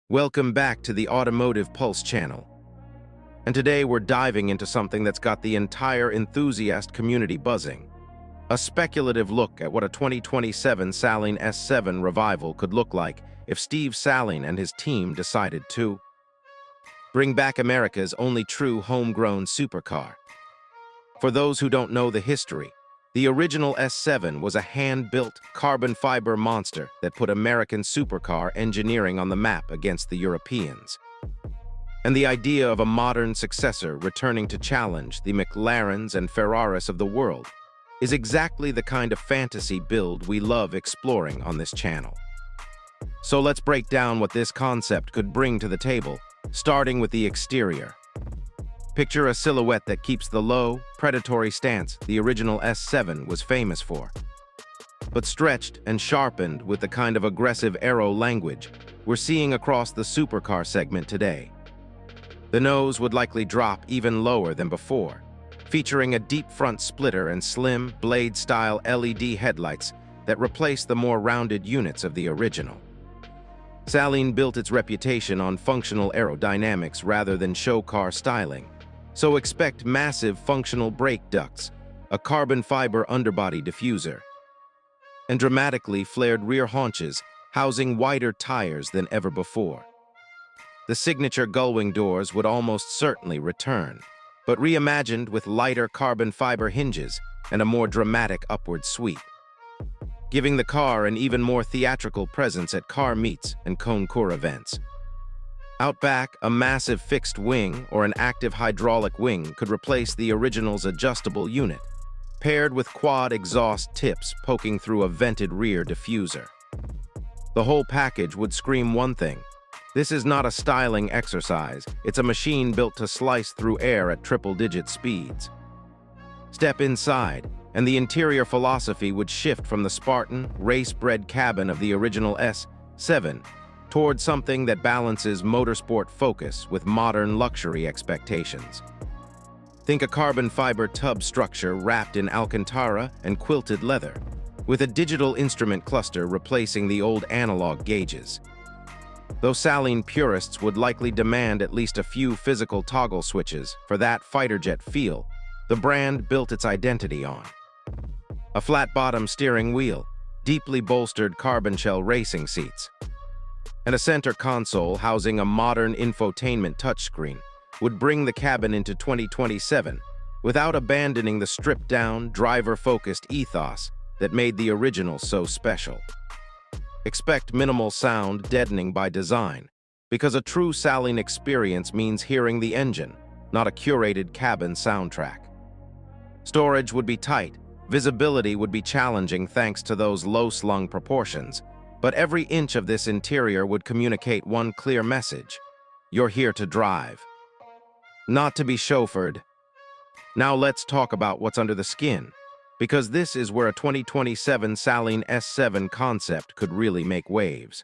Welcome back to the Automotive Pulse channel. And today we're diving into something that's got the entire enthusiast community buzzing. A speculative look at what a 2027 Saleen S7 revival could look like if Steve Saleen and his team decided to bring back America's only true homegrown supercar. For those who don't know the history, the original S7 was a hand-built carbon fiber monster that put American supercar engineering on the map against the Europeans. And the idea of a modern successor returning to challenge the McLarens and Ferraris of the world is exactly the kind of fantasy build we love exploring on this channel. So let's break down what this concept could bring to the table, starting with the exterior. Picture a silhouette that keeps the low, predatory stance the original S7 was famous for, but stretched and sharpened with the kind of aggressive aero language we're seeing across the supercar segment today. The nose would likely drop even lower than before, featuring a deep front splitter and slim, blade-style LED headlights that replace the more rounded units of the original. Saleen built its reputation on functional aerodynamics rather than show car styling, so expect massive functional brake ducts, a carbon fiber underbody diffuser, and dramatically flared rear haunches housing wider tires than ever before. The signature gullwing doors would almost certainly return, but reimagined with lighter carbon fiber hinges and a more dramatic upward sweep, giving the car an even more theatrical presence at car meets and concours events. Out back, a massive fixed wing or an active hydraulic wing could replace the original's adjustable unit, paired with quad exhaust tips poking through a vented rear diffuser. The whole package would scream one thing: this is not a styling exercise, it's a machine built to slice through air at triple-digit speeds. Step inside, and the interior philosophy would shift from the Spartan, race-bred cabin of the original S7 toward something that balances motorsport focus with modern luxury expectations. Think a carbon fiber tub structure wrapped in Alcantara and quilted leather, with a digital instrument cluster replacing the old analog gauges. Though Saleen purists would likely demand at least a few physical toggle switches for that fighter jet feel, the brand built its identity on. A flat-bottom steering wheel, deeply bolstered carbon shell racing seats, and a center console housing a modern infotainment touchscreen would bring the cabin into 2027 without abandoning the stripped-down, driver-focused ethos that made the original so special. Expect minimal sound deadening by design, because a true Saleen experience means hearing the engine, not a curated cabin soundtrack. Storage would be tight, visibility would be challenging thanks to those low-slung proportions, but every inch of this interior would communicate one clear message: you're here to drive, not to be chauffeured. Now let's talk about what's under the skin, because this is where a 2027 Saleen S7 concept could really make waves.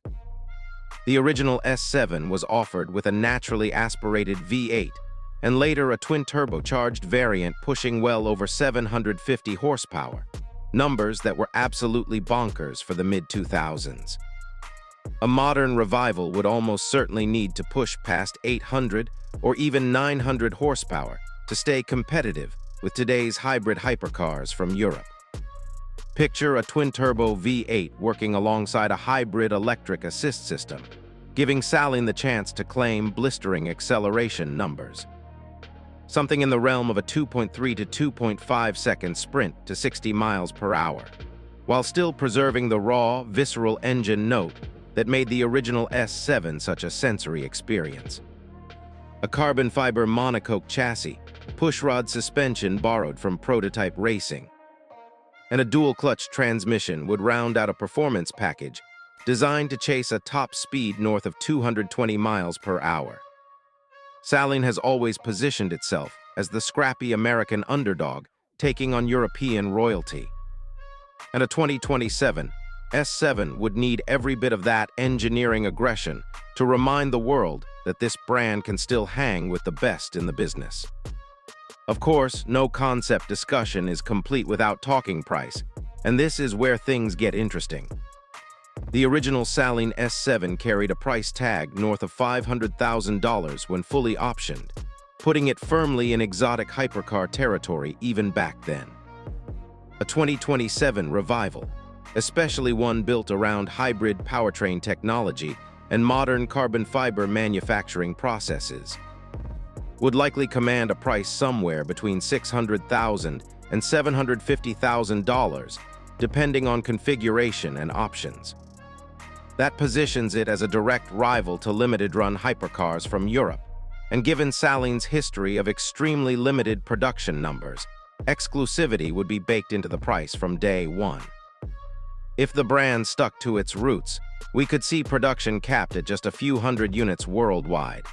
The original S7 was offered with a naturally aspirated V8, and later a twin-turbocharged variant pushing well over 750 horsepower, numbers that were absolutely bonkers for the mid-2000s. A modern revival would almost certainly need to push past 800 or even 900 horsepower to stay competitive with today's hybrid hypercars from Europe. Picture a twin-turbo V8 working alongside a hybrid electric assist system, giving Saleen the chance to claim blistering acceleration numbers. Something in the realm of a 2.3 to 2.5 second sprint to 60 miles per hour, while still preserving the raw, visceral engine note that made the original S7 such a sensory experience. A carbon fiber monocoque chassis, pushrod suspension borrowed from prototype racing, and a dual-clutch transmission would round out a performance package designed to chase a top speed north of 220 miles per hour. Saleen has always positioned itself as the scrappy American underdog taking on European royalty. And a 2027 S7 would need every bit of that engineering aggression to remind the world that this brand can still hang with the best in the business. Of course, no concept discussion is complete without talking price, and this is where things get interesting. The original Saleen S7 carried a price tag north of $500,000 when fully optioned, putting it firmly in exotic hypercar territory even back then. A 2027 revival, especially one built around hybrid powertrain technology and modern carbon fiber manufacturing processes, would likely command a price somewhere between $600,000 and $750,000, depending on configuration and options. That positions it as a direct rival to limited-run hypercars from Europe, and given Saleen's history of extremely limited production numbers, exclusivity would be baked into the price from day one. If the brand stuck to its roots, we could see production capped at just a few hundred units worldwide,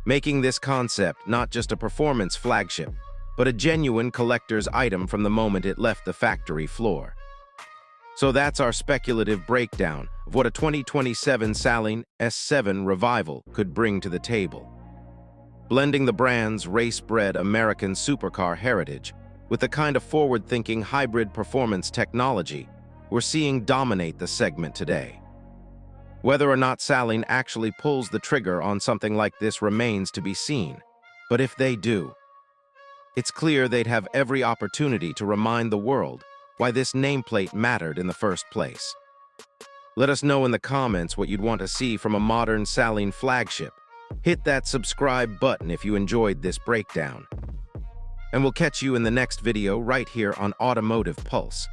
making this concept not just a performance flagship, but a genuine collector's item from the moment it left the factory floor. So that's our speculative breakdown of what a 2027 Saleen S7 revival could bring to the table. Blending the brand's race-bred American supercar heritage with the kind of forward-thinking hybrid performance technology we're seeing dominate the segment today. Whether or not Saleen actually pulls the trigger on something like this remains to be seen, but if they do, it's clear they'd have every opportunity to remind the world why this nameplate mattered in the first place. Let us know in the comments what you'd want to see from a modern Saleen flagship. Hit that subscribe button if you enjoyed this breakdown. And we'll catch you in the next video right here on Automotive Pulse.